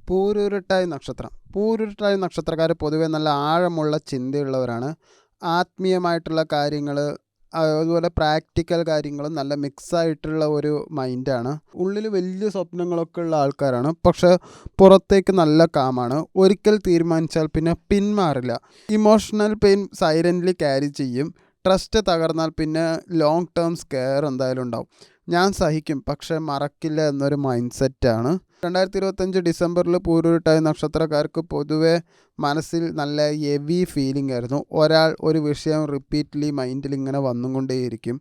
പൂരുരുട്ടാതി നക്ഷത്രം. പൂരുരുട്ടാതി നക്ഷത്രക്കാർ പൊതുവെ നല്ല ആഴമുള്ള ചിന്തയുള്ളവരാണ്. ആത്മീയമായിട്ടുള്ള കാര്യങ്ങൾ, അതുപോലെ പ്രാക്ടിക്കൽ കാര്യങ്ങളും നല്ല മിക്സായിട്ടുള്ള ഒരു മൈൻഡാണ്. ഉള്ളിൽ വലിയ സ്വപ്നങ്ങളൊക്കെ ഉള്ള ആൾക്കാരാണ്. പക്ഷേ പുറത്തേക്ക് നല്ല കാമാണ്. ഒരിക്കൽ തീരുമാനിച്ചാൽ പിന്നെ പിന്മാറില്ല. ഇമോഷണൽ പെയിൻ സൈലൻ്റ്ലി ക്യാരി ചെയ്യും. ട്രസ്റ്റ് തകർന്നാൽ പിന്നെ ലോങ് ടേം സ്കെയർ എന്തായാലും ഉണ്ടാവും. ഞാൻ സഹിക്കും പക്ഷെ മറക്കില്ല എന്നൊരു മൈൻഡ് സെറ്റാണ്. 2025 ഡിസംബറിൽ പൂരുരുട്ടാതി നക്ഷത്രക്കാർക്ക് പൊതുവെ മനസ്സിൽ നല്ല ഹെവി ഫീലിംഗ് ആയിരുന്നു. ഒരാൾ ഒരു വിഷയം റിപ്പീറ്റ്ലി മൈൻഡിൽ ഇങ്ങനെ വന്നുകൊണ്ടേയിരിക്കും.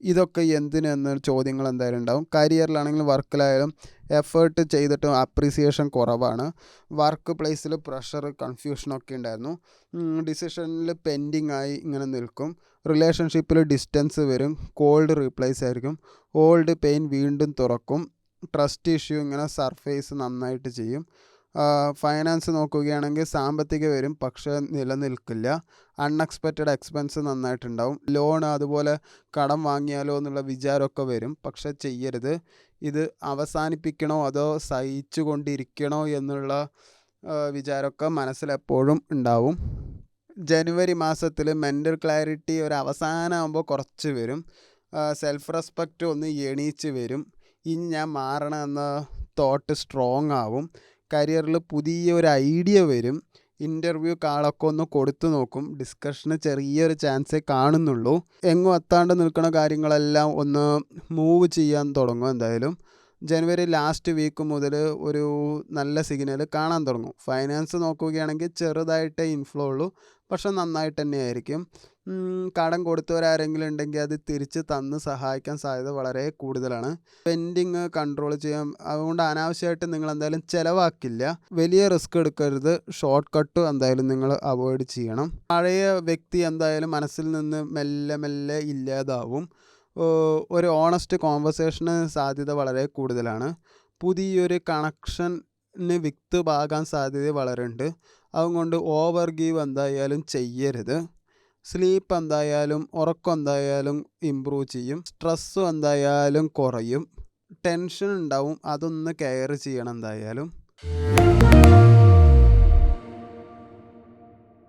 ഇതൊക്കെ എന്തിനെന്നൊരു ചോദ്യങ്ങൾ എന്തായാലും ഉണ്ടാവും. കരിയറിലാണെങ്കിലും വർക്കിലായാലും എഫേർട്ട് ചെയ്തിട്ടും അപ്രീസിയേഷൻ കുറവാണ്. വർക്ക് പ്ലേസിൽ പ്രഷർ, കൺഫ്യൂഷനൊക്കെ ഉണ്ടായിരുന്നു. ഡിസിഷനിൽ പെൻഡിങ് ആയി ഇങ്ങനെ നിൽക്കും. റിലേഷൻഷിപ്പിൽ ഡിസ്റ്റൻസ് വരും. കോൾഡ് റീപ്ലേസ് ആയിരിക്കും. ഓൾഡ് പെയിൻ വീണ്ടും തുറക്കും. ട്രസ്റ്റ് ഇഷ്യൂ ഇങ്ങനെ സർഫേസ് നന്നായിട്ട് ചെയ്യും. ഫൈനാൻസ് നോക്കുകയാണെങ്കിൽ സാമ്പത്തിക വരും പക്ഷേ നിലനിൽക്കില്ല. Unexpected expense നന്നായിട്ടുണ്ടാവും. ലോൺ അതുപോലെ കടം വാങ്ങിയാലോ എന്നുള്ള വിചാരമൊക്കെ വരും പക്ഷെ ചെയ്യരുത്. ഇത് അവസാനിപ്പിക്കണോ അതോ സഹിച്ചു കൊണ്ടിരിക്കണോ എന്നുള്ള വിചാരമൊക്കെ മനസ്സിലെപ്പോഴും ഉണ്ടാവും. ജനുവരി മാസത്തിൽ മെൻ്റൽ ക്ലാരിറ്റി ഒരു അവസാനമാകുമ്പോൾ കുറച്ച് വരും. സെൽഫ് റെസ്പെക്റ്റ് ഒന്ന് എണീച്ച് വരും. ഇനി ഞാൻ മാറണം എന്ന തോട്ട് സ്ട്രോങ് ആവും. കരിയറിൽ പുതിയൊരു ഐഡിയ വരും. ഇൻ്റർവ്യൂ കാളൊക്കെ ഒന്ന് കൊടുത്തു നോക്കും. ഡിസ്കഷന് ചെറിയൊരു ചാൻസേ കാണുന്നുള്ളൂ. എങ്ങും എത്താണ്ട് നിൽക്കുന്ന കാര്യങ്ങളെല്ലാം ഒന്ന് മൂവ് ചെയ്യാൻ തുടങ്ങും. എന്തായാലും ജനുവരി ലാസ്റ്റ് വീക്ക് മുതൽ ഒരു നല്ല സിഗ്നൽ കാണാൻ തുടങ്ങും. ഫൈനാൻസ് നോക്കുകയാണെങ്കിൽ ചെറുതായിട്ടേ ഇൻഫ്ലോ ഉള്ളൂ പക്ഷെ നന്നായിട്ട് തന്നെയായിരിക്കും. കടം കൊടുത്തവരാരെങ്കിലും ഉണ്ടെങ്കിൽ അത് തിരിച്ച് തന്ന് സഹായിക്കാൻ സാധ്യത വളരെ കൂടുതലാണ്. സ്പെൻഡിങ് കൺട്രോൾ ചെയ്യാം. അതുകൊണ്ട് അനാവശ്യമായിട്ട് നിങ്ങൾ എന്തായാലും ചിലവാക്കില്ല. വലിയ റിസ്ക് എടുക്കരുത്. ഷോർട്ട് കട്ട് എന്തായാലും നിങ്ങൾ അവോയ്ഡ് ചെയ്യണം. പഴയ വ്യക്തി എന്തായാലും മനസ്സിൽ നിന്ന് മെല്ലെ മെല്ലെ ഇല്ലാതാവും. ഒരു ഓണസ്റ്റ് കോൺവെർസേഷന് സാധ്യത വളരെ കൂടുതലാണ്. പുതിയൊരു കണക്ഷന് വിത്ത് പാകാൻ സാധ്യത വളരെ ഉണ്ട്. അതുകൊണ്ട് ഓവർ ഗീവ് എന്തായാലും ചെയ്യരുത്. സ്ലീപ്പ് എന്തായാലും, ഉറക്കം എന്തായാലും ഇമ്പ്രൂവ് ചെയ്യും. സ്ട്രെസ്സും എന്തായാലും കുറയും. ടെൻഷൻ ഉണ്ടാവും, അതൊന്ന് കെയർ ചെയ്യണം എന്തായാലും.